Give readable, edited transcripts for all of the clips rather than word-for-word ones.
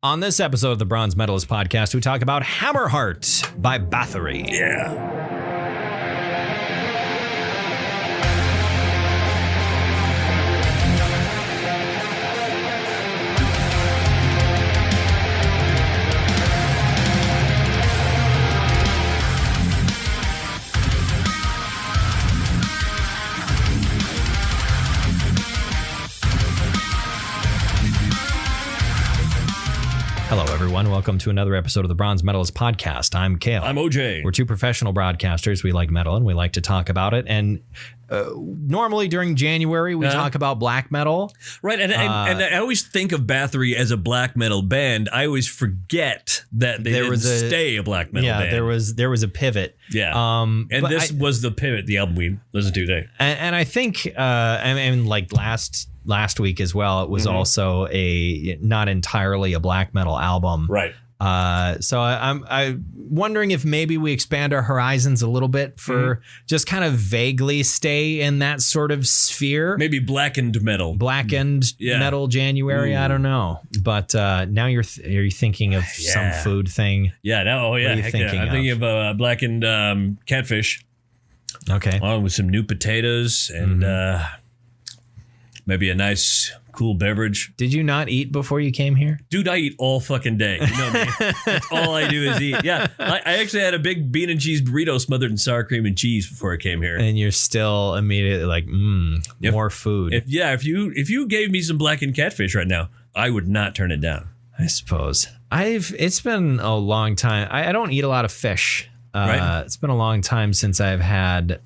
On this episode of the Bronze Metalist podcast, we talk about Hammerheart by Bathory. Yeah. Hello, everyone. Welcome to another episode of the Bronze Metalist podcast. I'm Kale. I'm OJ. We're two professional broadcasters. We like metal and we like to talk about it. And normally during January, we talk about black metal. Right. And I always think of Bathory as a black metal band. I always forget that they didn't stay a black metal band. Yeah, there was a pivot. Yeah. And this was the pivot, the album we listened to today. And I think, like last week as well, it was also not entirely a black metal album. Right. So I'm wondering if maybe we expand our horizons a little bit for just kind of vaguely stay in that sort of sphere. Maybe blackened metal. Metal January. I don't know. But now are you thinking of some food thing? Yeah. No. Oh yeah. What are you thinking I'm thinking of blackened catfish. Okay. Along with some new potatoes and maybe a nice cool beverage. Did you not eat before you came here? Dude, I eat all fucking day. You know me. That's all I do is eat. Yeah. I actually had a big bean and cheese burrito smothered in sour cream and cheese before I came here. And you're still immediately like, more food. If you gave me some blackened catfish right now, I would not turn it down. I suppose. It's been a long time. I don't eat a lot of fish. Right. It's been a long time since I've had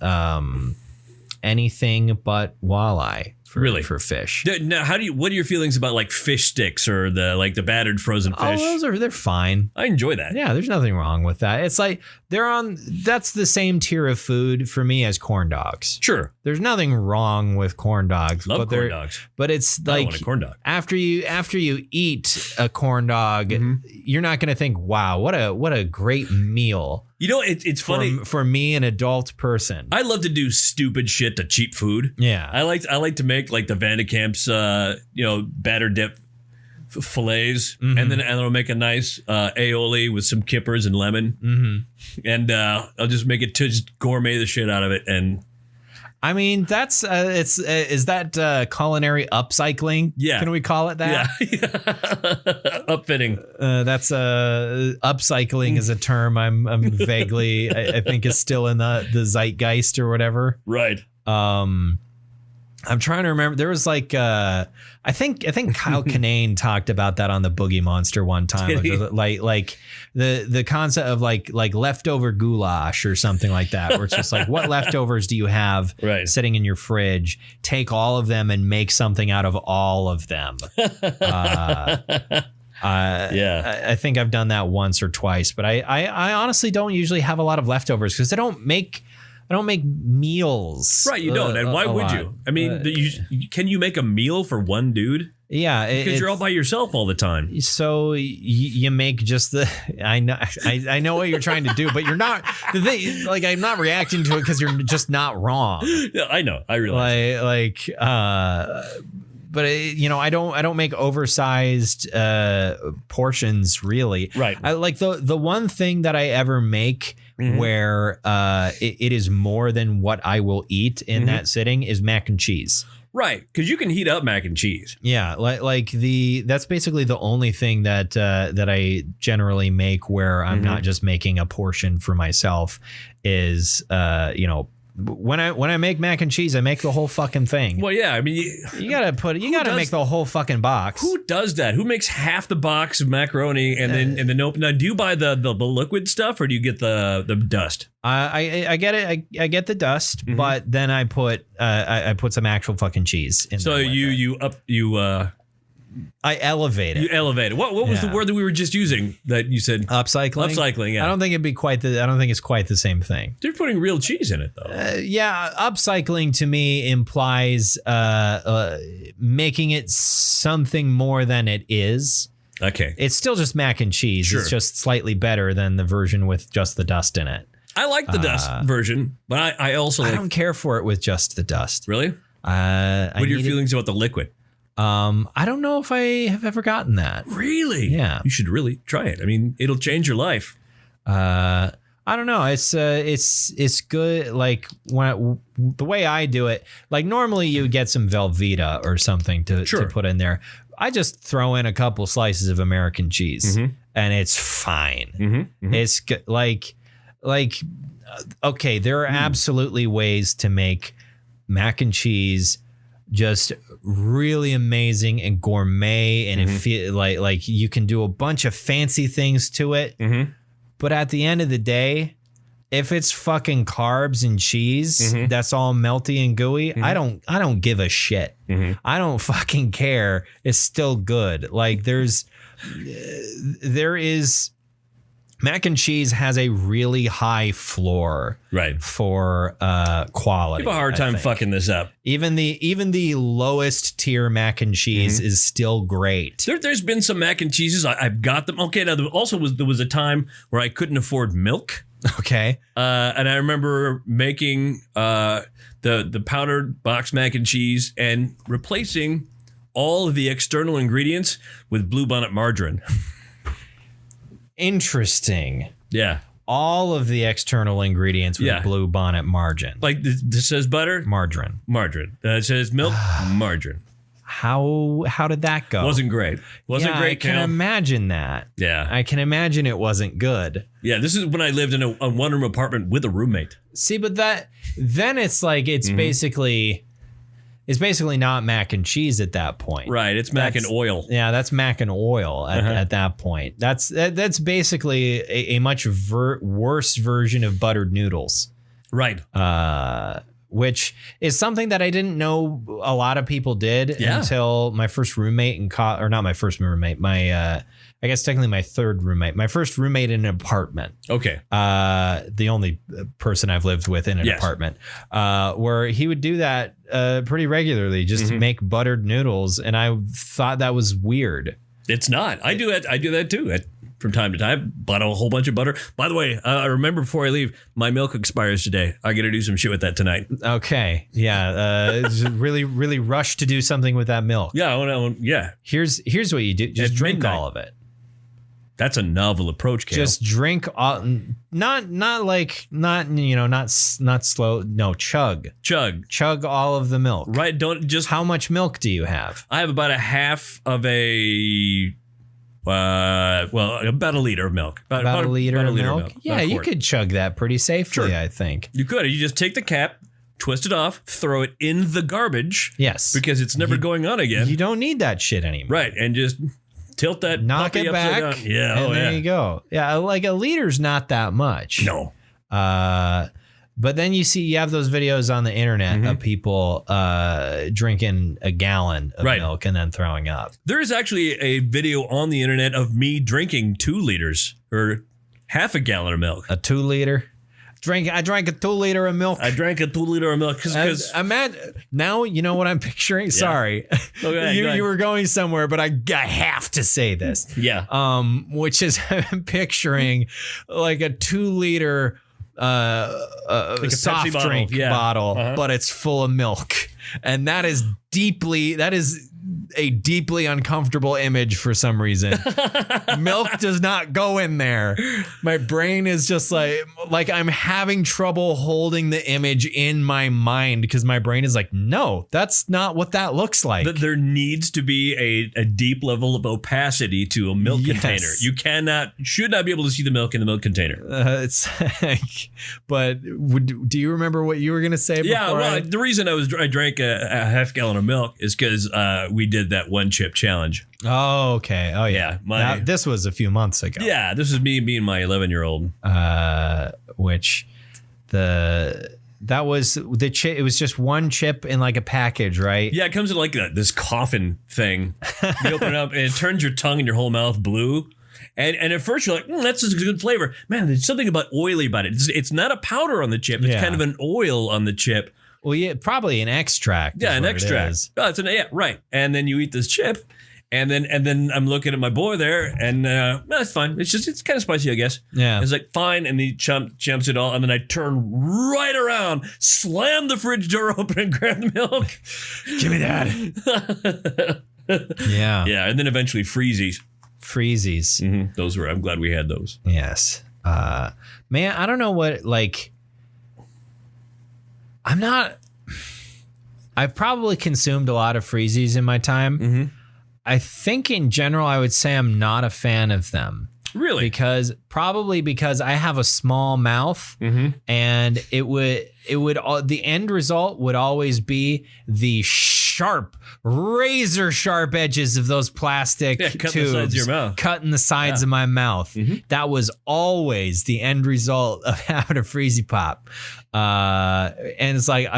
anything but walleye. For fish. Now, what are your feelings about like fish sticks or the battered frozen fish? Oh, they're fine. I enjoy that. Yeah, there's nothing wrong with that. It's like that's the same tier of food for me as corn dogs. Sure. There's nothing wrong with corn dogs. Love corn dogs. But it's like want a corn dog. After you eat a corn dog, you're not going to think, wow, what a great meal. You know, it's funny for me, an adult person. I love to do stupid shit to cheap food. Yeah, I like to make like the Vandekamp's batter dip fillets, and then I'll make a nice aioli with some kippers and lemon, and I'll just make it to just gourmet the shit out of it. And I mean, that's is that culinary upcycling? Yeah. Can we call it that? Yeah. Upfitting. That's upcycling is a term I'm vaguely, I think is still in the zeitgeist or whatever. Right. I'm trying to remember. There was like I think Kyle Kinane talked about that on the Boogie Monster one time. Like the concept of like leftover goulash or something like that, where it's just like, what leftovers do you have sitting in your fridge? Take all of them and make something out of all of them. I think I've done that once or twice, but I honestly don't usually have a lot of leftovers because I don't make meals. Right, you don't. And why would you? I mean, can you make a meal for one dude? Yeah, because you're all by yourself all the time. So you make just the. I know what you're trying to do, but you're not. The thing, like, I'm not reacting to it because you're just not wrong. Yeah, I know. I realize. But I don't make oversized portions really. Right. I like the one thing that I ever make where it is more than what I will eat in that sitting is mac and cheese. Right, because you can heat up mac and cheese. Yeah, that's basically the only thing that I generally make where I'm not just making a portion for myself is when I make mac and cheese, I make the whole fucking thing. Well, yeah, I mean, you gotta make the whole fucking box. Who does that? Who makes half the box of macaroni and then open? Now, do you buy the liquid stuff or do you get the dust? I get it. I get the dust, but then I put some actual fucking cheese in. So I elevate it. You elevate it. What was the word that we were just using that you said? Upcycling. Upcycling. Yeah. I don't think it's quite the same thing. They're putting real cheese in it though. Upcycling to me implies making it something more than it is. Okay. It's still just mac and cheese. Sure. It's just slightly better than the version with just the dust in it. I like the dust version, but I also I don't care for it with just the dust. Really? What are your feelings about the liquid? I don't know if I have ever gotten that. Really? Yeah. You should really try it. I mean, it'll change your life. I don't know. It's good. Like the way I do it, like normally you get some Velveeta or something to put in there. I just throw in a couple slices of American cheese and it's fine. It's good. Like, okay, there are absolutely ways to make mac and cheese just really amazing and gourmet, and it feel like you can do a bunch of fancy things to it. But at the end of the day, if it's fucking carbs and cheese that's all melty and gooey, I don't give a shit. I don't fucking care. It's still good. Like there is mac and cheese has a really high floor for quality. You have a hard time fucking this up. Even the lowest tier mac and cheese is still great. There's been some mac and cheeses. I've got them. Okay, now there was a time where I couldn't afford milk. Okay. And I remember making the powdered box mac and cheese and replacing all of the external ingredients with Bluebonnet margarine. Interesting. Yeah. All of the external ingredients with Bluebonnet margarine. Like this says butter? Margarine. It says milk? Margarine. How did that go? Wasn't great. Wasn't great, I can imagine that. Yeah. I can imagine it wasn't good. Yeah, this is when I lived in a one-room apartment with a roommate. See, but then it's like it's basically not mac and cheese at that point. Right, it's mac and oil. Yeah, that's mac and oil at that point. That's basically a much worse version of buttered noodles. Right. Which is something that I didn't know a lot of people did until my first roommate or not my first roommate, I guess technically my third roommate, my first roommate in an apartment. Okay. The only person I've lived with in an apartment, where he would do that pretty regularly, just to make buttered noodles. And I thought that was weird. It's not. I do that too. From time to time, bought a whole bunch of butter. By the way, I remember before I leave, my milk expires today. I got to do some shit with that tonight. Okay, yeah, really, really rush to do something with that milk. Yeah, yeah. Here's what you do: just drink all of it. That's a novel approach, Kale. Just drink all, not slow. No, chug all of the milk. Right? Don't just. How much milk do you have? I have about a half of a. About a liter of milk. About a liter of milk? Yeah, you could chug that pretty safely, sure. I think. You could. You just take the cap, twist it off, throw it in the garbage. Yes. Because it's never going on again. You don't need that shit anymore. Right. And just tilt that knock it back. Down. Yeah. And there you go. Yeah, like a liter's not that much. No. But then you have those videos on the internet of people drinking a gallon of milk and then throwing up. There is actually a video on the internet of me drinking 2 liters or half a gallon of milk. A 2 liter? I drank a 2 liter of milk. I drank a 2 liter of milk because now you know what I'm picturing. Yeah. Sorry, you were going somewhere, but I have to say this. Yeah. Which is I'm picturing like a 2 liter like soft drink bottle, but it's full of milk, and that is a deeply uncomfortable image for some reason. Milk does not go in there. My brain is just like I'm having trouble holding the image in my mind because my brain is like, no, that's not what that looks like. There needs to be a deep level of opacity to a milk container. You should not be able to see the milk in the milk container. It's like, but do you remember what you were going to say? Yeah, well, the reason I drank a half gallon of milk is because we did that 1 chip challenge. Oh, okay. Oh, yeah. This was a few months ago. Yeah, this was me being my 11-year-old. Which that was the chip. It was just 1 chip in like a package, right? Yeah, it comes in like this coffin thing. You open it up and it turns your tongue and your whole mouth blue. And at first you're like, that's a good flavor. Man, there's something oily about it. It's not a powder on the chip. It's kind of an oil on the chip. Well, yeah, probably an extract. Yeah, an extract. Right. And then you eat this chip, And then I'm looking at my boy there, and that's fine. It's kind of spicy, I guess. Yeah. It's like fine, and he jumps it all, and then I turn right around, slam the fridge door open, and grab the milk. Give me that. Yeah. Yeah, and then eventually Freezies. Freezies. Those were. I'm glad we had those. Yes. Man, I don't know what like. I've probably consumed a lot of Freezies in my time. I think in general, I would say I'm not a fan of them. Really? Because I have a small mouth, and the end result would always be the razor sharp edges of those plastic tubes the sides of your mouth. Cutting the sides of my mouth. That was always the end result of having a Freezy Pop. And it's like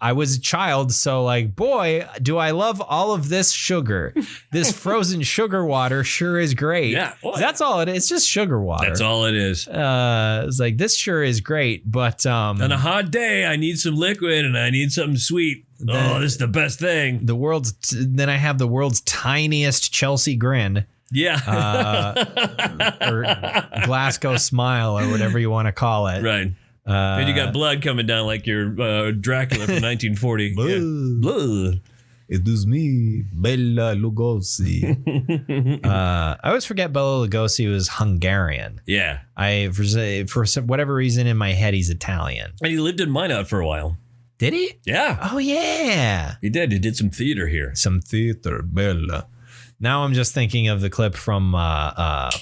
I was a child, so like, boy, do I love all of this sugar. This frozen sugar water sure is great. Yeah, that's all it is. It's just sugar water. That's all it is. It's like, this sure is great, but on a hot day, I need some liquid and I need something sweet. This is the best thing. Then I have the world's tiniest Chelsea grin. Yeah. Or Glasgow smile, or whatever you want to call it. Right. And you got blood coming down like your Dracula from 1940. Yeah. It was me, Bela Lugosi. I always forget Bela Lugosi was Hungarian. Yeah. For whatever reason in my head, he's Italian. And he lived in Minot for a while. Did he? Yeah. Oh, yeah. He did. He did some theater here. Some theater, Bella. Now I'm just thinking of the clip from the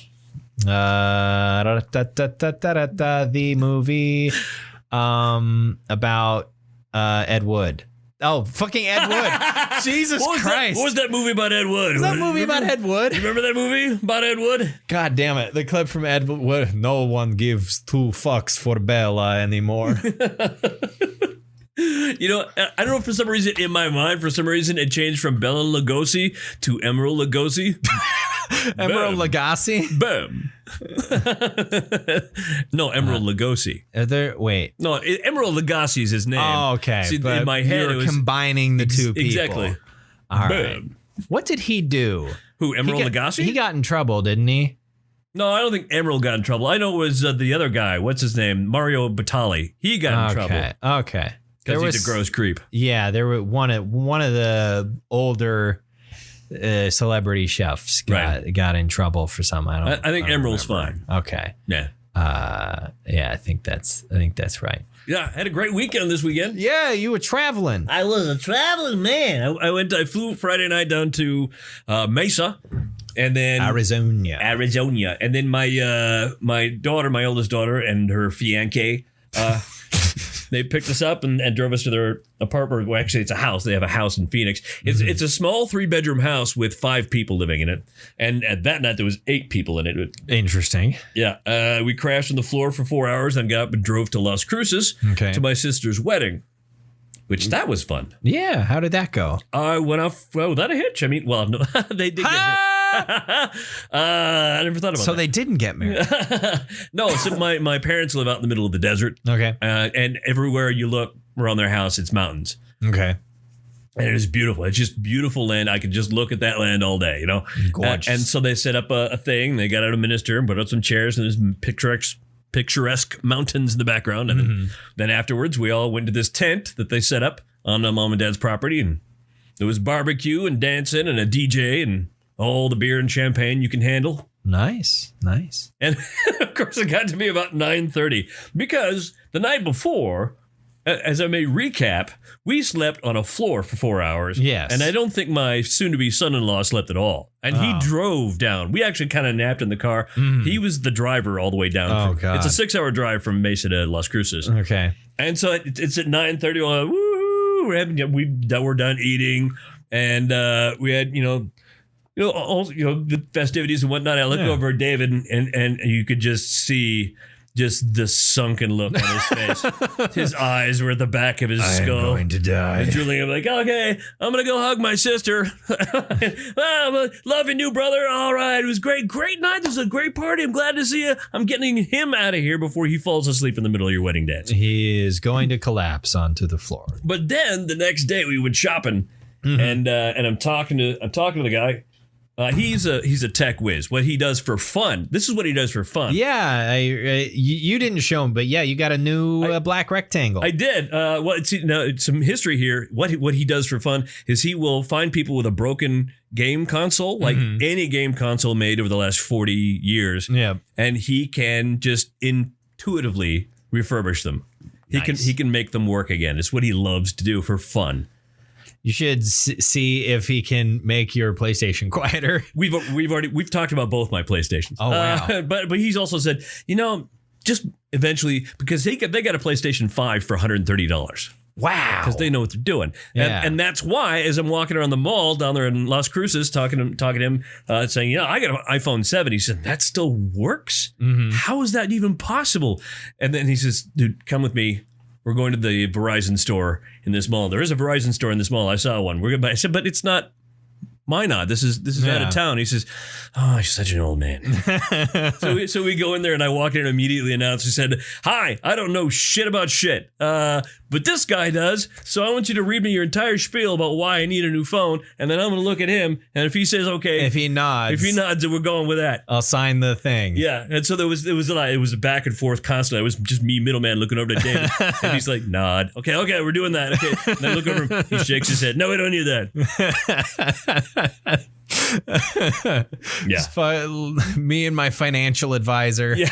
movie about Ed Wood. Oh, fucking Ed Wood. Jesus Christ. What was that movie about Ed Wood? Was that movie about Ed Wood? You remember that movie about Ed Wood? God damn it. The clip from Ed Wood. No one gives 2 fucks for Bella anymore. You know, I don't know, for some reason in my mind, it changed from Bela Lugosi to Emerald Lugosi. Emerald Lagasse? Boom. No, Emerald Lugosi. Wait. No, Emerald Lagasse is his name. Oh, okay. See, in my head, you're combining the two people. Exactly. All right. What did he do? Who, Emerald Lagasse? He got in trouble, didn't he? No, I don't think Emerald got in trouble. I know it was the other guy. What's his name? Mario Batali. He got in trouble. Okay. Because he's a gross creep. Yeah, there were one of the older celebrity chefs got in trouble for something. I think Emerald's fine. Okay. Yeah. I think that's right. Yeah, I had a great weekend this weekend. Yeah, you were traveling. I was a traveling man. I flew Friday night down to Mesa, and then Arizona, and then my oldest daughter, and her fiancé. They picked us up and drove us to their apartment. Well, actually, it's a house. They have a house in Phoenix. It's a small 3-bedroom house with 5 people living in it. And at that night, there was 8 people in it. Interesting. Yeah. We crashed on the floor for 4 hours and got up and drove to Las Cruces to my sister's wedding, which that was fun. Yeah. How did that go? I went off without a hitch. I mean, well, no, they did get hit. I never thought about that. So they didn't get married. No, so my parents live out in the middle of the desert. Okay. And everywhere you look around their house, it's mountains. Okay. And it is beautiful. It's just beautiful land. I could just look at that land all day, you know? Gorgeous. And so they set up a thing. They got out a minister and put up some chairs, and there's picturesque mountains in the background. And then afterwards, we all went to this tent that they set up on mom and dad's property. And there was barbecue and dancing and a DJ and all the beer and champagne you can handle. Nice. And of course, it got to be about 9:30 because the night before, as I may recap, we slept on a floor for 4 hours. Yes. And I don't think my soon-to-be son-in-law slept at all. And he drove down. We actually kind of napped in the car. He was the driver all the way down. Oh, God. It's a 6-hour drive from Mesa to Las Cruces. Okay. And so it's at 9:30. Woo! We're done eating. And we had, the festivities and whatnot. I looked over at David, and you could just see just the sunken look on his face. His eyes were at the back of his skull. I'm going to die. And Julie, I'm like, okay, I'm going to go hug my sister. Loving you, brother. All right. It was great. Great night. This was a great party. I'm glad to see you. I'm getting him out of here before he falls asleep in the middle of your wedding dance. He is going to collapse onto the floor. But then the next day we went shopping, and I'm talking to the guy. He's a tech whiz. What he does for fun. This is what he does for fun. Yeah, you didn't show him, but yeah, you got a new black rectangle. I did. It's some history here. What he does for fun is he will find people with a broken game console, like any game console made over the last 40 years. Yeah, and he can just intuitively refurbish them. He can make them work again. It's what he loves to do for fun. You should see if he can make your PlayStation quieter. We've talked about both my PlayStations. Oh wow! But he's also said, just eventually, because they got a PlayStation 5 for $130. Wow! Because they know what they're doing. Yeah. And that's why, as I'm walking around the mall down there in Las Cruces, talking to him, saying, I got an iPhone 7. He said, that still works? How is that even possible? And then he says, dude, come with me. We're going to the Verizon store in this mall. There is a Verizon store in this mall. I saw one. We're gonna buy. I said, but it's not Minot. This is out of town. He says, oh, you're such an old man. so we go in there and I walk in and immediately announce. He said, hi, I don't know shit about shit. But this guy does. So I want you to read me your entire spiel about why I need a new phone. And then I'm going to look at him. And if he says, okay. If he nods, then we're going with that. I'll sign the thing. Yeah. And so it was a back and forth constantly. It was just me, middleman, looking over to David. And he's like, nod. Okay, we're doing that. Okay. And I look over him. He shakes his head. No, we don't need that. Yeah. Me and my financial advisor. Yeah.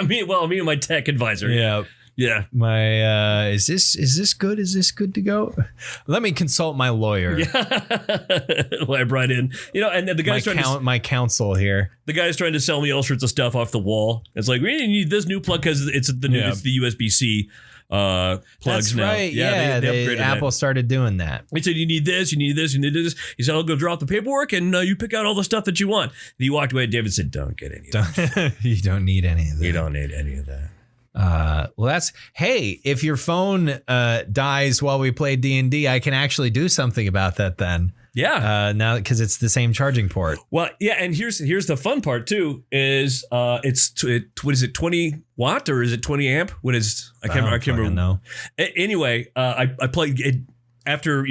Me and my tech advisor. Yeah. Yeah. My is this good? Is this good to go? Let me consult my lawyer. Yeah. Well, I brought in, and then the guy's my counsel here. The guy's trying to sell me all sorts of stuff off the wall. It's like, we need this new plug because it's the USB-C plugs. That's now. right. Yeah, Apple started doing that. He said, you need this, you need this, you need this. He said, I'll go draw up the paperwork and you pick out all the stuff that you want. And he walked away. David said, don't get any of that. You don't need any of that. You don't need any of that. Well, if your phone dies while we play D&D, I can actually do something about that then. Yeah. Now because it's the same charging port. Well, yeah, and here's the fun part too is what is it, 20 watt or is it 20 amp? What is I can't remember. No. Anyway, I played it after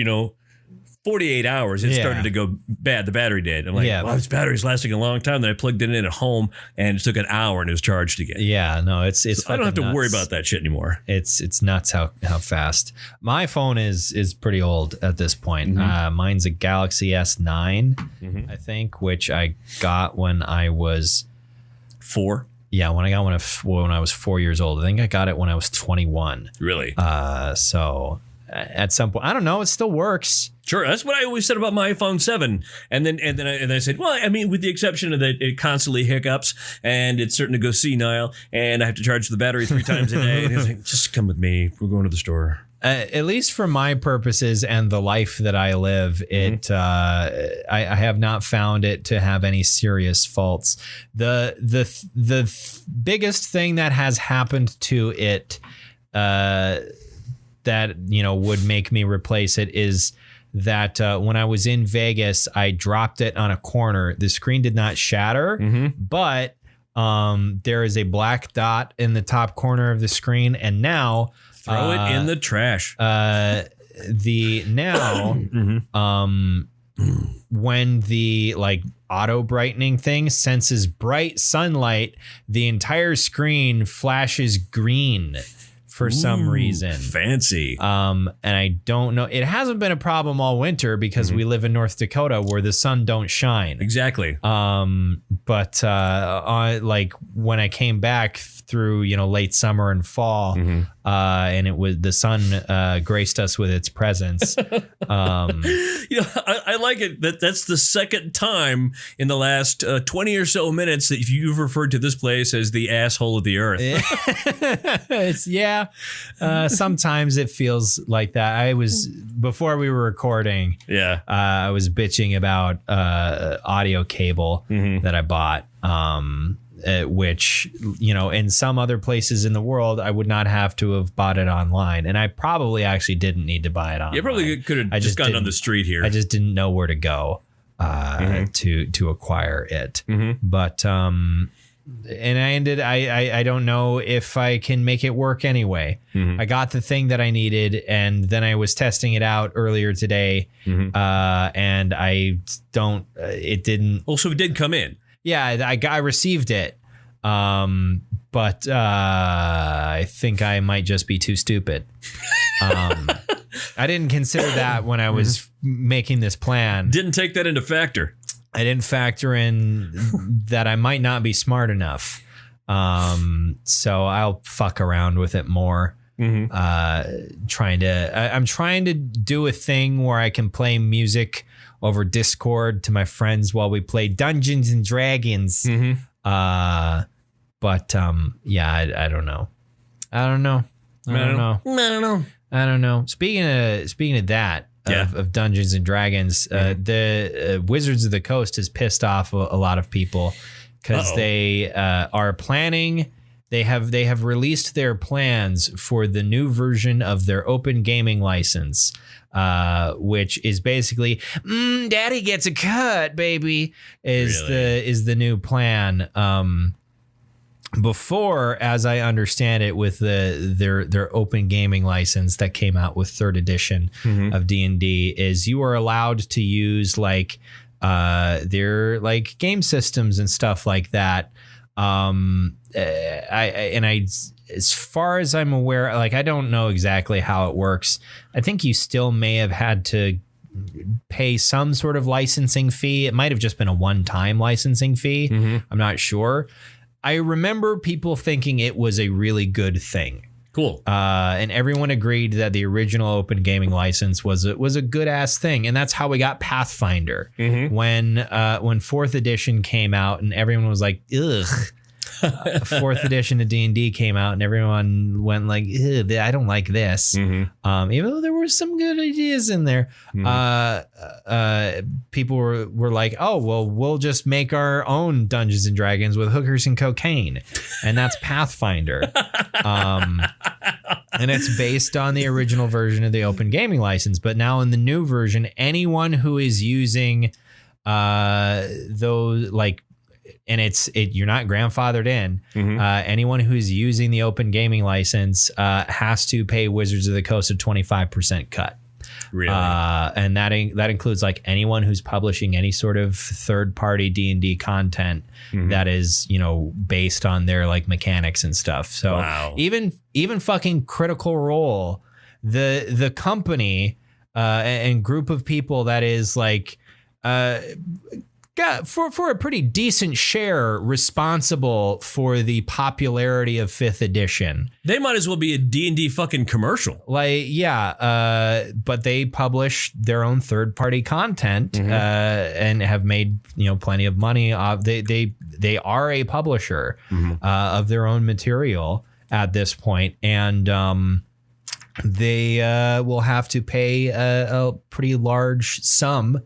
48 hours, it started to go bad. The battery did. I'm like, wow, this battery's lasting a long time. Then I plugged it in at home, and it took an hour, and it was charged again. Yeah, no, it's. So I don't have to worry about that shit anymore. It's nuts how fast. My phone is pretty old at this point. Mine's a Galaxy S9, I think, which I got when I was 4. Yeah, when I got when I was 4 years old. I think I got it when I was 21. Really? So at some point, I don't know. It still works. Sure, that's what I always said about my iPhone 7, and then I said, well, I mean, with the exception of that, it constantly hiccups and it's starting to go senile, and I have to charge the battery 3 times a day. And he's like, just come with me. We're going to the store. At least for my purposes and the life that I live, I have not found it to have any serious faults. The biggest thing that has happened to it, that would make me replace it is that when I was in Vegas, I dropped it on a corner. The screen did not shatter, but there is a black dot in the top corner of the screen, and now throw it in the trash. When the auto brightening thing senses bright sunlight, the entire screen flashes green for some reason. Fancy. And I don't know. It hasn't been a problem all winter because we live in North Dakota where the sun don't shine. Exactly. But when I came back through, late summer and fall, and it was the sun graced us with its presence. I like it that's the second time in the last 20 or so minutes that you've referred to this place as the asshole of the earth. Sometimes it feels like that. I was before we were recording. Yeah. I was bitching about audio cable that I bought. Which, in some other places in the world, I would not have to have bought it online. And I probably actually didn't need to buy it online. You probably could have just gone on the street here. I just didn't know where to go to acquire it. But I don't know if I can make it work anyway. I got the thing that I needed, and then I was testing it out earlier today, and it didn't. Also, it did come in. Yeah, I received it, but I think I might just be too stupid. I didn't consider that when I was making this plan. Didn't take that into factor. I didn't factor in that I might not be smart enough. So I'll fuck around with it more. I'm trying to do a thing where I can play music over Discord to my friends while we play Dungeons and Dragons. I don't know. I don't know. Speaking of that, of Dungeons and Dragons, the Wizards of the Coast has pissed off a lot of people because they are planning. They have released their plans for the new version of their open gaming license, which is basically "Daddy gets a cut, baby." Is the new plan. Before, as I understand it, with their open gaming license that came out with 3rd edition of D&D, is you are allowed to use like their like game systems and stuff like that. As far as I'm aware, like I don't know exactly how it works. I think you still may have had to pay some sort of licensing fee. It might have just been a one-time licensing fee. I'm not sure. I remember people thinking it was a really good thing. Cool. And everyone agreed that the original open gaming license was a good ass thing. And that's how we got Pathfinder. When 4th edition came out and everyone was like, ugh. 4th edition of D&D came out and everyone went like, I don't like this. Even though there were some good ideas in there. People were like, oh, well, we'll just make our own Dungeons and Dragons with hookers and cocaine. And that's Pathfinder. And it's based on the original version of the open gaming license. But now in the new version, anyone who is using those like, and you're not grandfathered in. Anyone who's using the open gaming license has to pay Wizards of the Coast a 25% cut. Really? And that includes like anyone who's publishing any sort of third-party D&D content that is, based on their like mechanics and stuff. So wow. even fucking Critical Role, the company and group of people that is like got for a pretty decent share responsible for the popularity of 5th edition. They might as well be a D&D fucking commercial. Like, yeah, but they publish their own third-party content and have made plenty of money. They are a publisher of their own material at this point, and they will have to pay a pretty large sum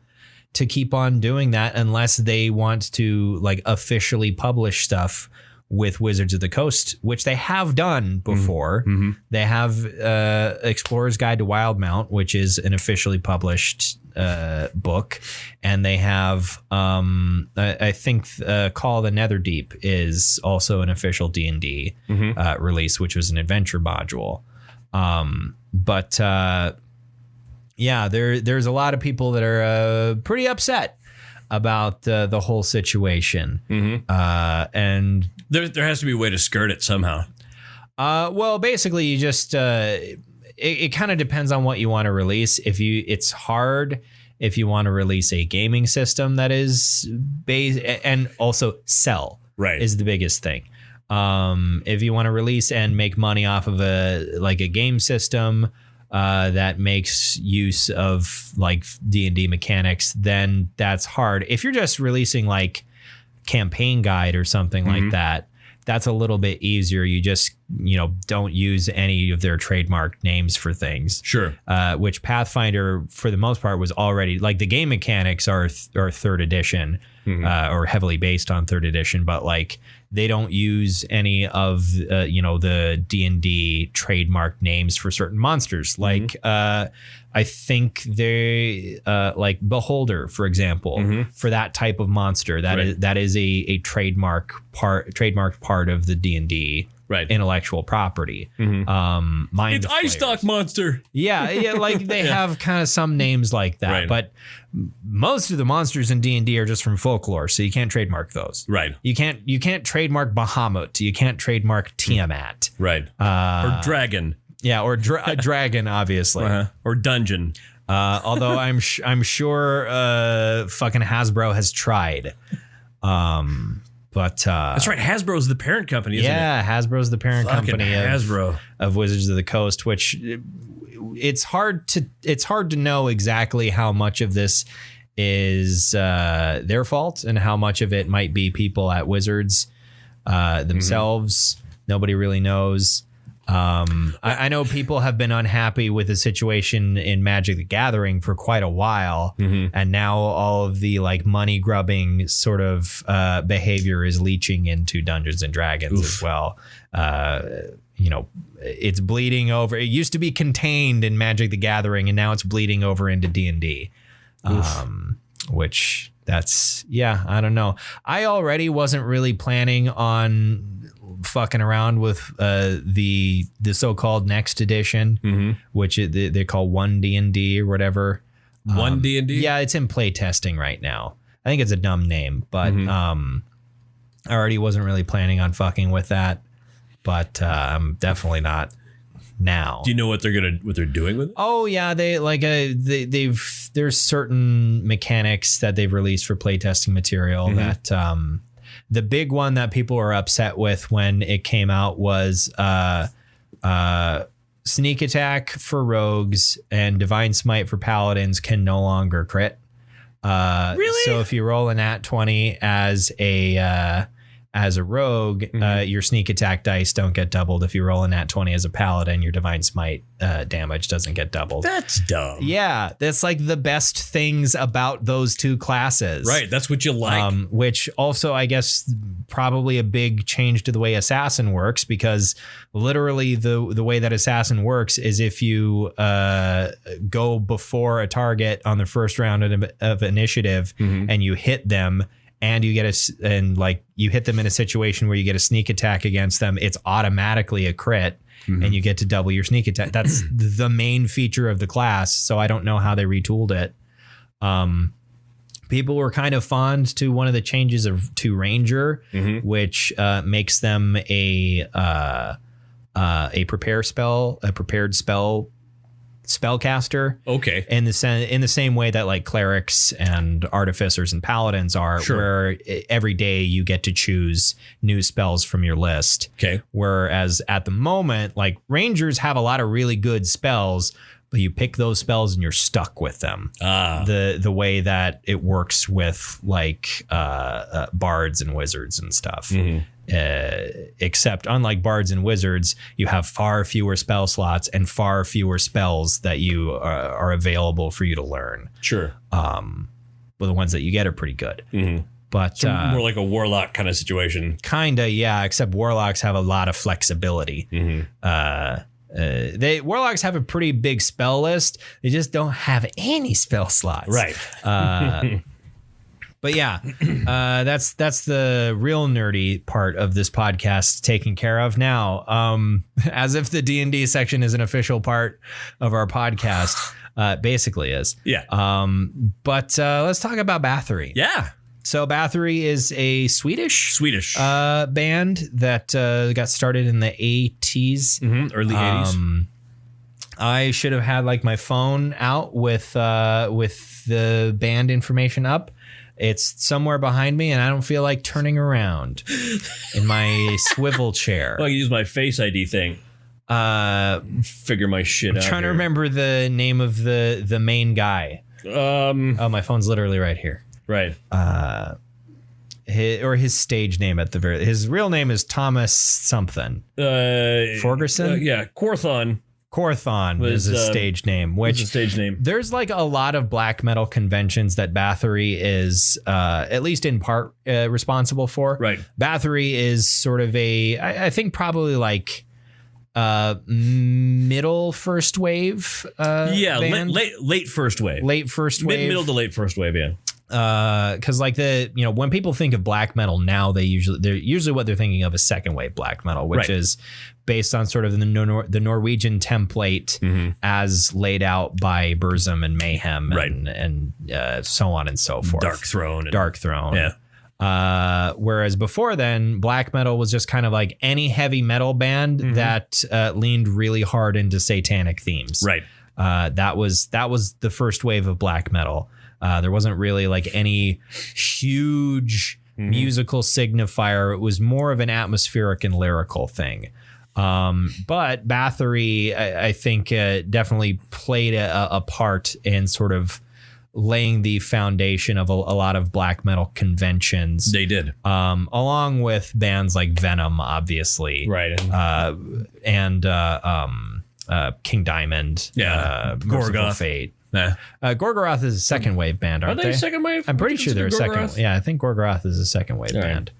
to keep on doing that unless they want to like officially publish stuff with Wizards of the Coast, which they have done before. They have Explorer's Guide to Wildmount, which is an officially published book. And they have, I think, Call of the Netherdeep is also an official D&D release, which was an adventure module. Yeah, there's a lot of people that are pretty upset about the whole situation. And there has to be a way to skirt it somehow. Well, basically, you just it kind of depends on what you want to release. It's hard if you want to release a gaming system that is based and also sell. Right, is the biggest thing. If you want to release and make money off of a game system that makes use of like D&D mechanics, then that's hard. If you're just releasing like campaign guide or something like that, that's a little bit easier. You just, don't use any of their trademark names for things. Sure. Which Pathfinder, for the most part, was already like the game mechanics are 3rd edition. or heavily based on 3rd edition, but like they don't use any of the D&D trademark names for certain monsters. Like I think they like Beholder, for example, for that type of monster that is a trademarked part of the D&D intellectual property. Mind it's Ice Stock Monster. Yeah, like they have kind of some names like that, but most of the monsters in D&D are just from folklore, so you can't trademark those. Right. You can't trademark Bahamut. You can't trademark Tiamat. Right. Or Dragon. Yeah, or a dragon, obviously. Or Dungeon. Although I'm sure fucking Hasbro has tried. But that's right. Hasbro's the parent company, isn't it? Yeah, Hasbro's the parent company of Wizards of the Coast, which it's hard to know exactly how much of this is their fault and how much of it might be people at Wizards themselves. Nobody really knows. I know people have been unhappy with the situation in Magic the Gathering for quite a while, and now all of the like money grubbing sort of behavior is leaching into Dungeons and Dragons as well. It's bleeding over. It used to be contained in Magic the Gathering, and now it's bleeding over into D&D. Which I don't know. I already wasn't really planning on fucking around with the so-called next edition, which they call 1D&D or whatever. 1D&D? Yeah, it's in play testing right now. I think it's a dumb name, but I already wasn't really planning on fucking with that, but I'm definitely not now. Do you know what they're doing with it? Oh yeah, there's certain mechanics that they've released for playtesting material that the big one that people were upset with when it came out was sneak attack for rogues and divine smite for paladins can no longer crit. Really? So if you roll a nat 20 as a rogue, your sneak attack dice don't get doubled. If you roll a nat 20 as a paladin, your divine smite damage doesn't get doubled. That's dumb. Yeah, that's like the best things about those two classes. Right, that's what you like. Which also, I guess, probably a big change to the way Assassin works, because literally the way that Assassin works is if you go before a target on the first round of initiative and you hit them, and you hit them in a situation where you get a sneak attack against them, it's automatically a crit, and you get to double your sneak attack. That's the main feature of the class. So I don't know how they retooled it. People were kind of fond to one of the changes to Ranger, which makes them a prepared spell spellcaster. Okay. In the same way that like clerics and artificers and paladins are, where every day you get to choose new spells from your list. Okay. Whereas at the moment, like rangers have a lot of really good spells, but you pick those spells and you're stuck with them. The way that it works with like bards and wizards and stuff. Except unlike bards and wizards, you have far fewer spell slots and far fewer spells that you are available for you to learn. Sure. But the ones that you get are pretty good. But so more like a warlock kind of situation. Kinda, yeah. Except warlocks have a lot of flexibility. Warlocks have a pretty big spell list. They just don't have any spell slots. Right. But yeah, that's the real nerdy part of this podcast taken care of now. As if the D&D section is an official part of our podcast, basically is. Yeah. But let's talk about Bathory. Yeah. So Bathory is a Swedish band that got started in the 80s, early 80s. I should have had like my phone out with the band information up. It's somewhere behind me, and I don't feel like turning around in my swivel chair. Well, I can use my Face ID thing. Figure my shit out. I'm trying to remember the name of the main guy. Oh, my phone's literally right here. Right. His stage name at the his real name is Thomas something. Forgerson? Yeah, Corthon. Korthon is a stage name, which a stage name. There's like a lot of black metal conventions that Bathory is at least in part responsible for. Right. Bathory is sort of I think probably like middle first wave. Band. Late first wave. Late first wave. Middle to late first wave. Yeah. Because like when people think of black metal now, they're usually what they're thinking of is second wave black metal, which is based on sort of the Norwegian template as laid out by Burzum and Mayhem and so on and so forth. Dark Throne. Yeah. Whereas before then, black metal was just kind of like any heavy metal band that leaned really hard into satanic themes. Right. That was the first wave of black metal. There wasn't really like any huge musical signifier. It was more of an atmospheric and lyrical thing. But Bathory, I think, definitely played a part in sort of laying the foundation of a lot of black metal conventions. They did. Along with bands like Venom, obviously. Right. And King Diamond. Yeah. Merciful Fate. Gorgoroth is a second wave band, aren't they? Are they second wave? I'm pretty sure they're a second. Yeah, I think Gorgoroth is a second wave band.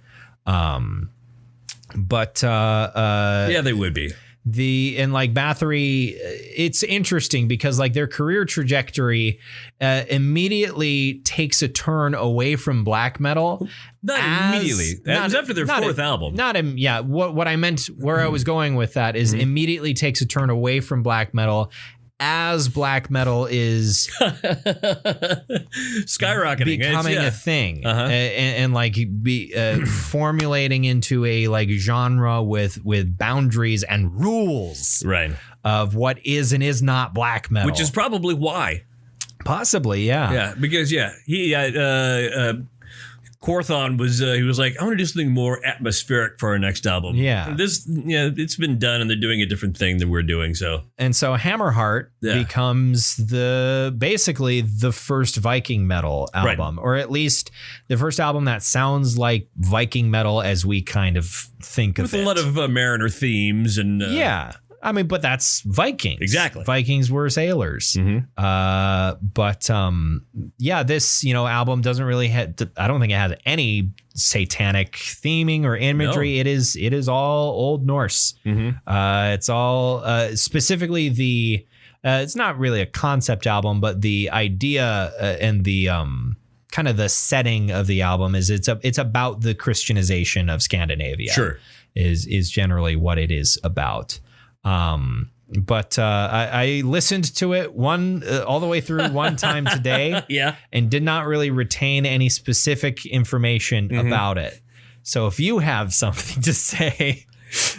But yeah, they would be. Like Bathory, it's interesting because like their career trajectory immediately takes a turn away from black metal. Not immediately. That was after their fourth album. What I meant, where I was going with that is immediately takes a turn away from black metal as black metal is skyrocketing, becoming a thing, and like formulating into a like genre with boundaries and rules, right, of what is and is not black metal, which is probably why, possibly, because he Korthon was he was like, I want to do something more atmospheric for our next album. It's been done and they're doing a different thing than we're doing. So Hammerheart becomes basically the first Viking metal album, or at least the first album that sounds like Viking metal as we kind of think of it, with a lot of Mariner themes and I mean, but that's Vikings. Exactly. Vikings were sailors. This, album doesn't really I don't think it has any satanic theming or imagery. No. It is all Old Norse. It's all specifically it's not really a concept album, but the idea and the kind of the setting of the album is it's about the Christianization of Scandinavia. Sure. Is generally what it is about. But I listened to it all the way through one time today, and did not really retain any specific information about it. So if you have something to say,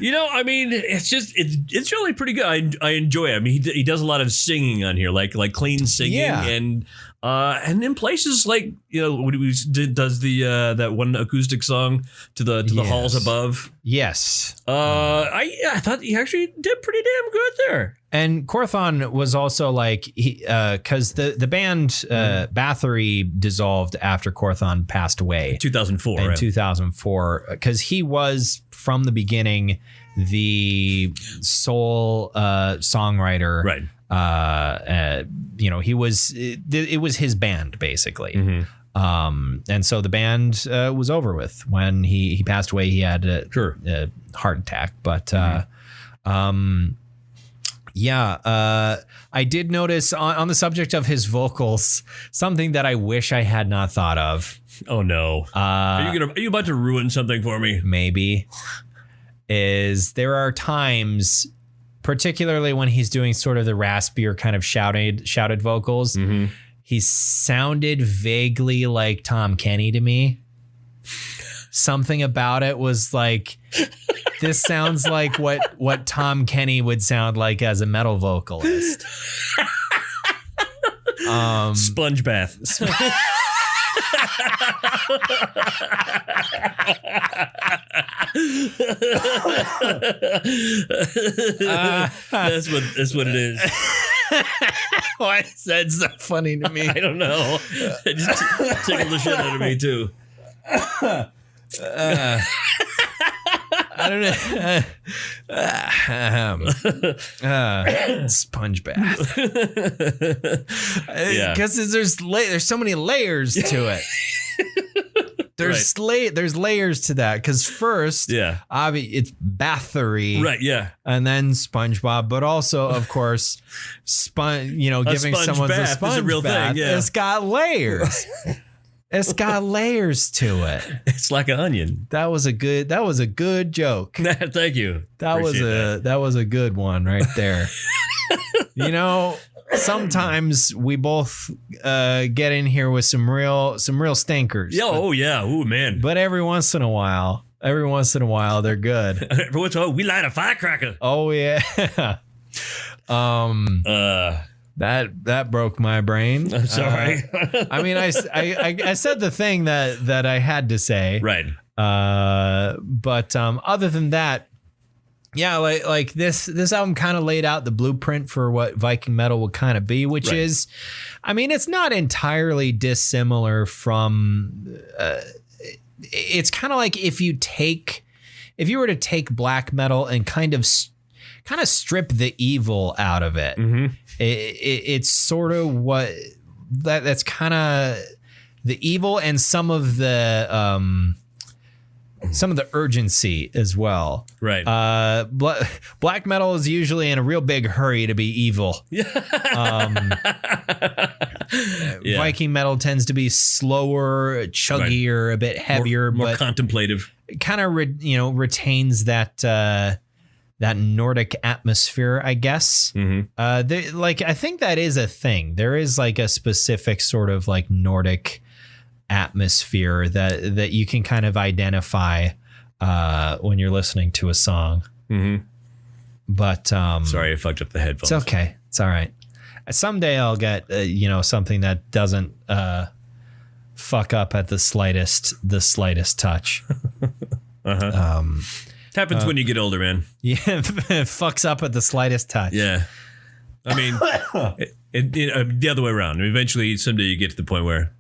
I mean, it's really pretty good. I enjoy it. I mean, he does a lot of singing on here, like clean singing, and in places like does that one acoustic song to the halls above. Yes. I thought he actually did pretty damn good there. And Korthon was also like because the band Bathory dissolved after Korthon passed away in 2004. In 2004, because he was from the beginning the sole songwriter. Right. He was it was his band basically. And so the band was over with when he passed away. He had a heart attack, but I did notice on the subject of his vocals something that I wish I had not thought of. Oh no! Are you about to ruin something for me? Maybe. There are times, particularly when he's doing sort of the raspier kind of shouted vocals, he sounded vaguely like Tom Kenny to me. Something about it was like, this sounds like what Tom Kenny would sound like as a metal vocalist. Sponge bath. That's what it is. Why is that so funny to me? I don't know. It just tickled the shit out of me too. I don't know. Sponge bath. Because there's so many layers to it. There's layers to that. Because first, it's Bathory, right? Yeah, and then SpongeBob, but also, of course, giving someone a sponge real bath. Thing, yeah. It's got layers. It's got layers to it. It's like an onion. That was a good joke. Thank you. That was a good one right there. Sometimes we both get in here with some real stinkers. Yeah, oh yeah. Oh man. But every once in a while they're good. Every once in a while we light a firecracker. Oh yeah. That broke my brain. I'm sorry. I mean, I said the thing that I had to say. Right. But other than that, yeah, like this album kind of laid out the blueprint for what Viking Metal would kind of be, which is, I mean, it's not entirely dissimilar from. It's kind of like if you were to take black metal and kind of strip the evil out of it. Mm-hmm. It's sort of what that's kind of the evil and some of the urgency as well. Right. Black metal is usually in a real big hurry to be evil. Viking metal tends to be slower, chuggier, a bit heavier, more but contemplative. Kind of retains that Nordic atmosphere, I guess. Mm-hmm. I think that is a thing. There is like a specific sort of like Nordic atmosphere that you can kind of identify when you're listening to a song. Mm-hmm. But sorry, I fucked up the headphones. It's okay. It's all right. Someday I'll get something that doesn't fuck up at the slightest touch. Uh-huh. It happens when you get older, man. Yeah, it fucks up at the slightest touch. Yeah. I mean, the other way around. Eventually, someday you get to the point where,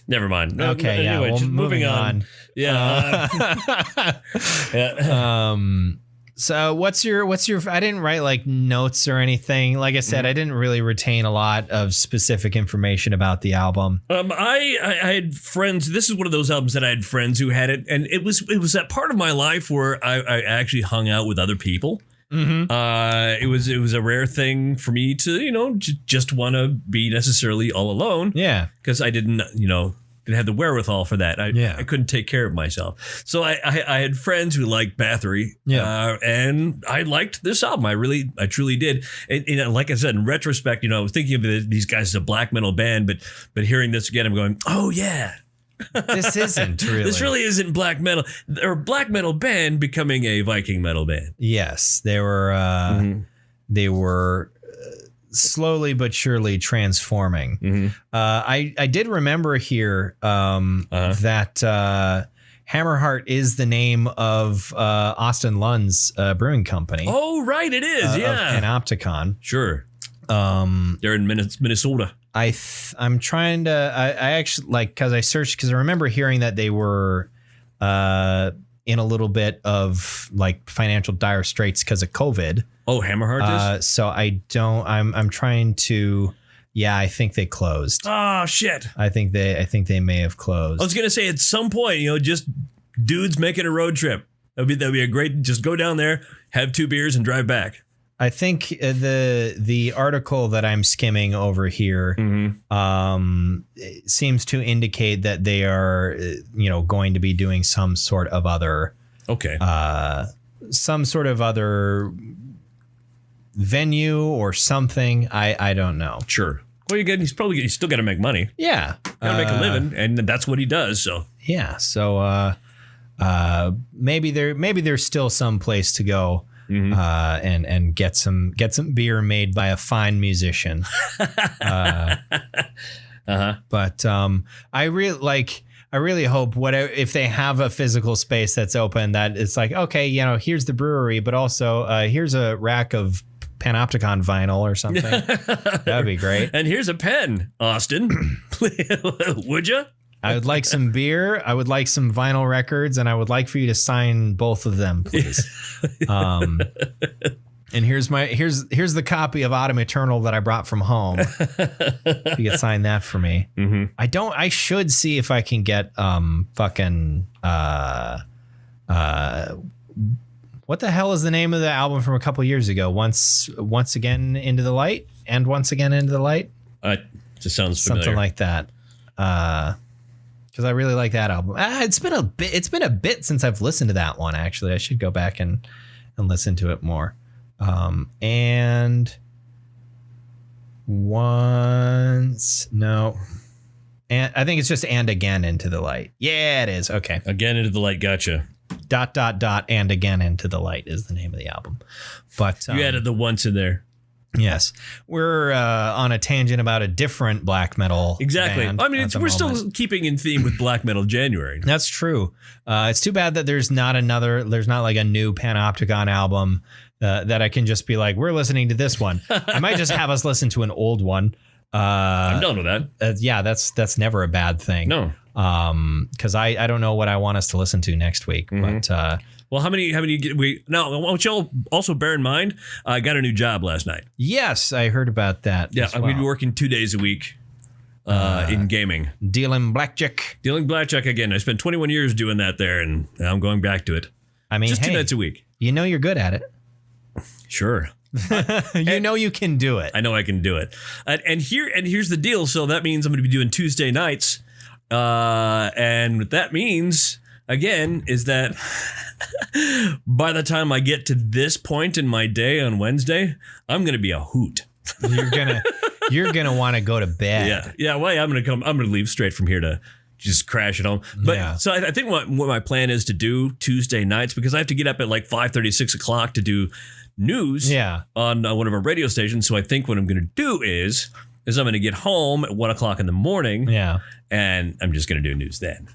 never mind. Okay, anyway, well, moving on. Yeah. So what's your? I didn't write like notes or anything. Like I said, I didn't really retain a lot of specific information about the album. I had friends. This is one of those albums that I had friends who had it, and it was that part of my life where I actually hung out with other people. Mm-hmm. It was a rare thing for me to just want to be necessarily all alone. Yeah, because I didn't have the wherewithal for that. I couldn't take care of myself. So I had friends who liked Bathory. Yeah. And I liked this album. I truly did. And like I said, in retrospect, I was thinking of these guys as a black metal band, but hearing this again, I'm going, oh yeah. This isn't really. This really isn't black metal. They're a black metal band becoming a Viking metal band. Yes. They were slowly but surely transforming. Mm-hmm. I did remember here that Hammerheart is the name of Austin Lund's brewing company. Oh, right, it is. Yeah, of Panopticon. Sure. They're in Minnesota. I'm trying to. I actually because I searched because I remember hearing that they were in a little bit of like financial dire straits because of COVID. Oh, Hammerheart is? So I'm trying to. Yeah, I think they closed. Oh shit! I think they may have closed. I was gonna say at some point, just dudes making a road trip. That'd be a great. Just go down there, have 2 beers, and drive back. I think the article that I'm skimming over here seems to indicate that they are going to be doing some sort of other venue or something. I don't know. Sure. Well, he's still got to make money. Yeah, got to make a living, and that's what he does. So yeah. So maybe there's still some place to go. Mm-hmm. And get some beer made by a fine musician. But I really hope whatever if they have a physical space that's open, that it's like, okay, here's the brewery, but also here's a rack of Panopticon vinyl or something. That'd be great. And here's a pen, Austin. Would you? I would like some beer. I would like some vinyl records, and I would like for you to sign both of them, please. And here's the copy of Autumn Eternal that I brought from home. If you could sign that for me. Mm-hmm. I should see if I can get what the hell is the name of the album from a couple years ago? Once Again Into the Light and Once Again Into the Light. Just sounds familiar. Something like that. Because I really like that album. It's been a bit since I've listened to that one. Actually, I should go back and listen to it more. And I think it's just And Again Into the Light. Yeah, it is. Okay. Again Into the Light. Gotcha. ... And Again Into the Light is the name of the album. But you added the once in there. Yes, we're on a tangent about a different black metal. Exactly. Band I mean, we're still keeping in theme with Black Metal January. That's true. It's too bad that there's not like a new Panopticon album that I can just be like, we're listening to this one. I might just have us listen to an old one. I'm done with that. Yeah, that's never a bad thing. No. Because I don't know what I want us to listen to next week, but. Well, how many now? What y'all also bear in mind? I got a new job last night. Yes, I heard about that. Yeah, I'm going to be working 2 days a week in gaming. Dealing blackjack again. I spent 21 years doing that there, and I'm going back to it. I mean, just 2 nights a week. You know you're good at it. Sure. You can do it. I know I can do it. And here's the deal. So that means I'm going to be doing Tuesday nights. And what that means, again, is that by the time I get to this point in my day on Wednesday, I'm going to be a hoot. You're gonna want to go to bed. Yeah. Well, I'm gonna leave straight from here to just crash at home. But so I think what my plan is to do Tuesday nights, because I have to get up at like 5:30, 6 o'clock to do news. On one of our radio stations. So I think what I'm gonna do is I'm gonna get home at 1 o'clock in the morning. Yeah, and I'm just gonna do news then.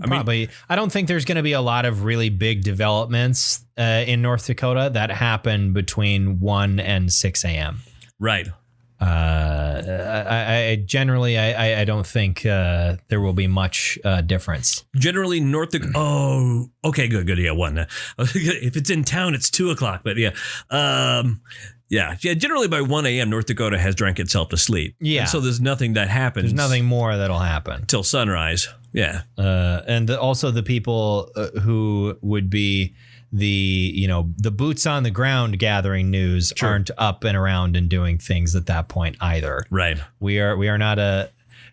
I don't think there's going to be a lot of really big developments in North Dakota that happen between 1 and 6 a.m. Right. I generally don't think there will be much difference. Generally, North Dakota. Oh, okay, good. Yeah, 1. If it's in town, it's 2 o'clock. But yeah. Yeah. Generally, by 1 a.m., North Dakota has drank itself to sleep. Yeah. And so there's nothing that happens. There's nothing more that'll happen till sunrise. Yeah. And also the people who would be the boots on the ground gathering news aren't up and around and doing things at that point either. Right. We are not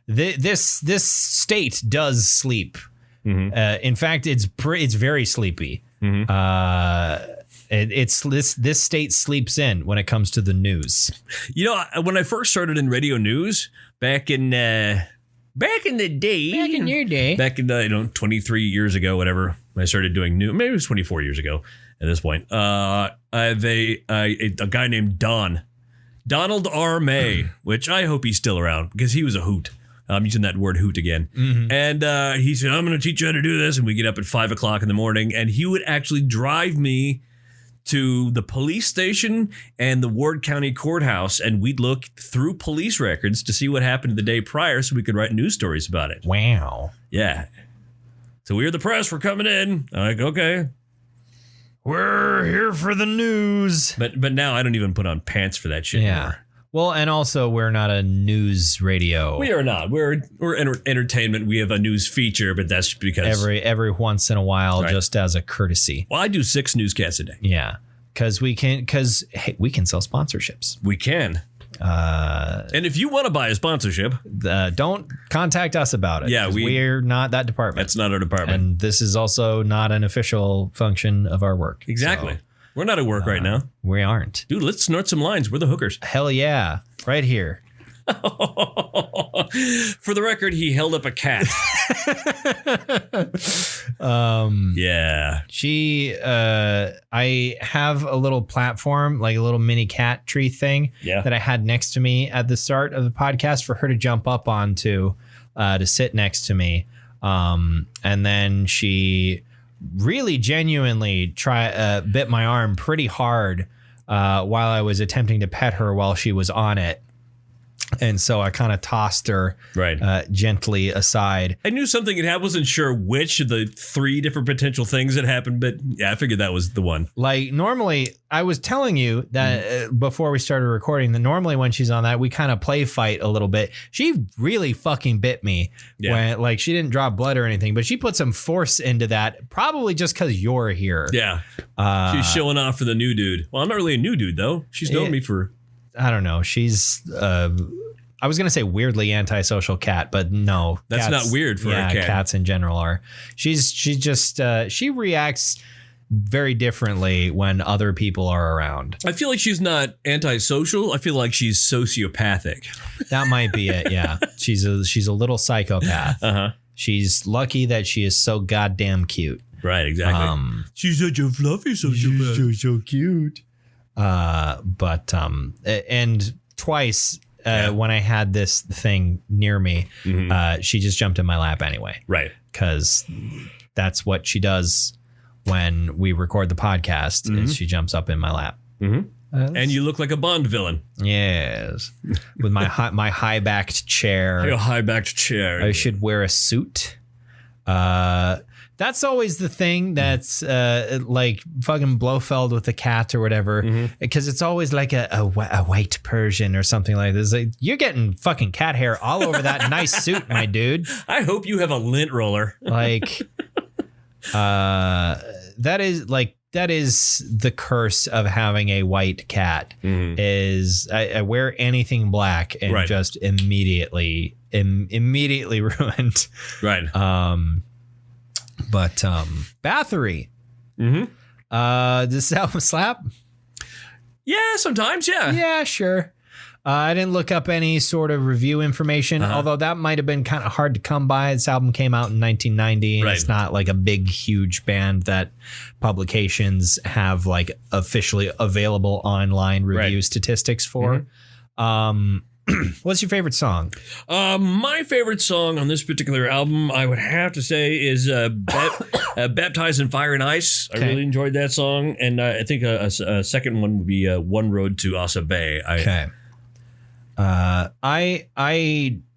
this state does sleep. Mm-hmm. In fact, it's very sleepy. Mm-hmm. This state sleeps in when it comes to the news. When I first started in radio news back in the day, back in your day, back in 23 years ago, whatever, I started doing news. Maybe it was 24 years ago at this point. A guy named Donald R. May, which I hope he's still around because he was a hoot. I'm using that word hoot again. Mm-hmm. And he said, I'm going to teach you how to do this. And we get up at 5 o'clock in the morning, and he would actually drive me to the police station and the Ward County Courthouse, and we'd look through police records to see what happened the day prior so we could write news stories about it. Wow. Yeah. So we're the press, we're coming in. I'm like, okay. We're here for the news. But now I don't even put on pants for that shit anymore. Well, and also we're not a news radio. We are not. We're entertainment. We have a news feature, but that's because every once in a while, just as a courtesy. Well, I do 6 newscasts a day. Yeah, because we can sell sponsorships. We can. And if you want to buy a sponsorship, don't contact us about it. Yeah, we're not that department. That's not our department, and this is also not an official function of our work. Exactly. So, we're not at work right now. We aren't. Dude, let's snort some lines. We're the hookers. Hell yeah. Right here. For the record, he held up a cat. Yeah. I have a little platform, like a little mini cat tree thing that I had next to me at the start of the podcast for her to jump up onto, to sit next to me. And then she really genuinely bit my arm pretty hard while I was attempting to pet her while she was on it. And so I kind of tossed her gently aside. I knew something had happened. I wasn't sure which of the 3 different potential things had happened, but yeah, I figured that was the one. Like normally, I was telling you that before we started recording, that normally when she's on that, we kind of play fight a little bit. She really fucking bit me when, like, she didn't draw blood or anything, but she put some force into that, probably just because you're here. Yeah. She's showing off for the new dude. Well, I'm not really a new dude, though. She's known me for... I don't know. She's, I was going to say weirdly antisocial cat, but no. That's not weird for a cat. Cats in general are. She reacts very differently when other people are around. I feel like she's not antisocial. I feel like she's sociopathic. That might be it. Yeah. She's a little psychopath. Uh-huh. She's lucky that she is so goddamn cute. Right. Exactly. She's such a fluffy sociopath. She's so cute. And twice when I had this thing near me, she just jumped in my lap anyway. Right. Because that's what she does when we record the podcast is she jumps up in my lap. And you look like a Bond villain. Yes. With my high-backed chair. Your high-backed chair. I should wear a suit. That's always the thing that's like fucking Blofeld with the cat or whatever, because it's always like a white Persian or something like this. Like, you're getting fucking cat hair all over that nice suit, my dude. I hope you have a lint roller. Like, that is the curse of having a white cat. Is I wear anything black and just immediately ruined. Right. But Bathory. Does this album slap? Yeah, sometimes, yeah. Yeah, sure. I didn't look up any sort of review information, although that might have been kind of hard to come by. This album came out in 1990, and it's not like a big, huge band that publications have like officially available online review statistics for. What's your favorite song? My favorite song on this particular album, I would have to say, is Baptized in Fire and Ice. I really enjoyed that song. And I think a second one would be One Road to Asa Bay.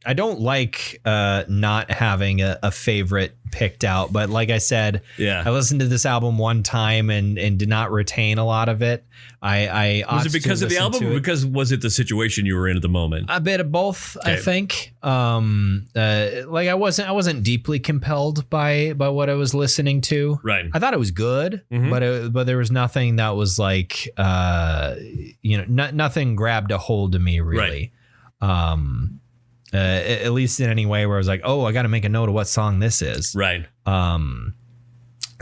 I don't like not having a favorite picked out, but like I said, I listened to this album one time and did not retain a lot of it. Was it because of the album, or because was it the situation you were in at the moment? A bit of both, I think. Like I wasn't deeply compelled by what I was listening to. Right. I thought it was good, but there was nothing that was like nothing grabbed a hold of me really. Right. At least in any way where I was like, oh, I got to make a note of what song this is. Right.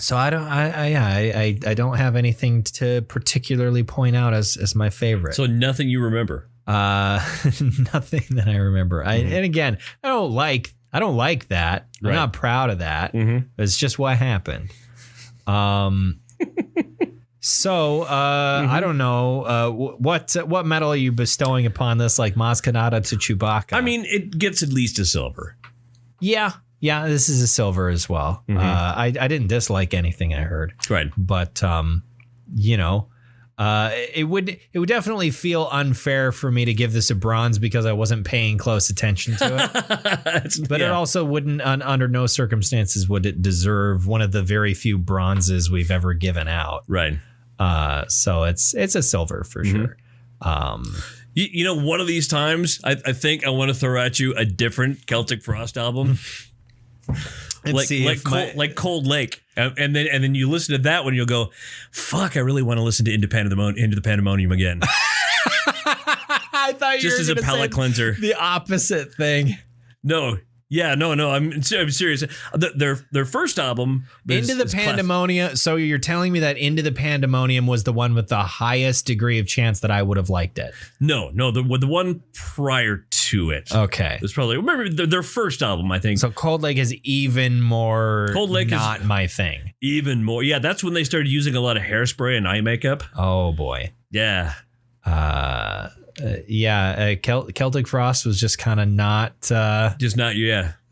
So I don't have anything to particularly point out as my favorite. So nothing you remember. Nothing that I remember. And again, I don't like that. I'm not proud of that. It's just what happened. So I don't know what medal are you bestowing upon this, like Maskanata to Chewbacca? I mean, it gets at least a silver. Yeah, this is a silver as well. I didn't dislike anything I heard. Right, but it would definitely unfair unfair for me to give this a bronze because I wasn't paying close attention to it. But it also wouldn't, under no circumstances would it deserve one of the very few bronzes we've ever given out. Right. So it's a silver for sure. One of these times, I think I want to throw at you a different Celtic Frost album. like Cold Lake, and then you listen to that one, you'll go, "Fuck! I really want to listen to Into the Pandemonium again." I thought you just as a palate cleanser. The opposite thing. No. Yeah, no, I'm serious. Their first album, Into the Pandemonium. So you're telling me that Into the Pandemonium was the one with the highest degree of chance that I would have liked it? No, the one prior to it. Okay, it was probably, remember their first album, I think. So Cold Lake is even more. Cold Lake not my thing. Even more, yeah. That's when they started using a lot of hairspray and eye makeup. Oh boy, yeah. Celtic Frost was just kind of not. It's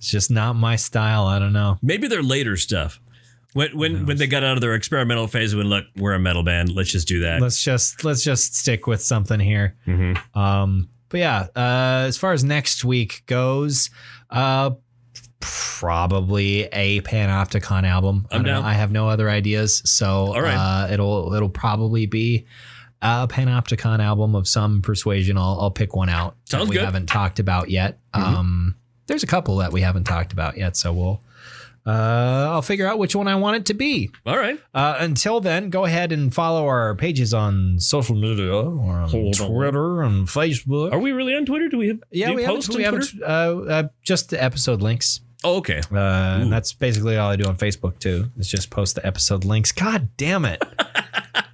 just not my style. I don't know. Maybe their later stuff. When they got out of their experimental phase and went, look, we're a metal band. Let's just do that. Let's just stick with something here. But But yeah, as far as next week goes, probably a Panopticon album. I'm down. I have no other ideas, so All right. It'll probably be a Panopticon album of some persuasion. I'll pick one out Sounds that we good. haven't talked about yet. There's a couple that we haven't talked about yet, so I'll figure out which one I want it to be. All right. Until then, go ahead and follow our pages on social media or on Twitter and Facebook. Are we really on Twitter? Do we have? Yeah, do you we post on have Twitter? just the episode links. Oh, okay. And that's basically all I do on Facebook too. Is just post the episode links. God damn it!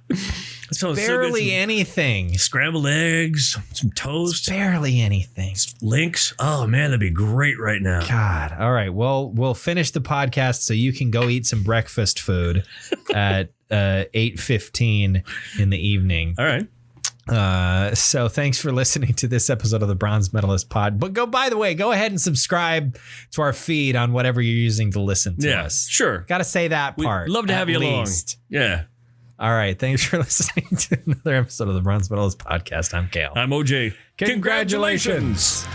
That sounds Barely so good. anything. Scrambled eggs, some toast, Barely anything. links. Oh man, that'd be great right now. God. All right. Well, we'll finish the podcast so you can go eat some breakfast food at 8:15 in the evening. All right. So thanks for listening to this episode of the Bronze Medalist Pod. But by the way, go ahead and subscribe to our feed on whatever you're using to listen to us. Sure. Got to say that part. We'd love to have you along. least. Yeah. All right. Thanks for listening to another episode of the Bronze Medalist Podcast. I'm Kale. I'm OJ. Congratulations.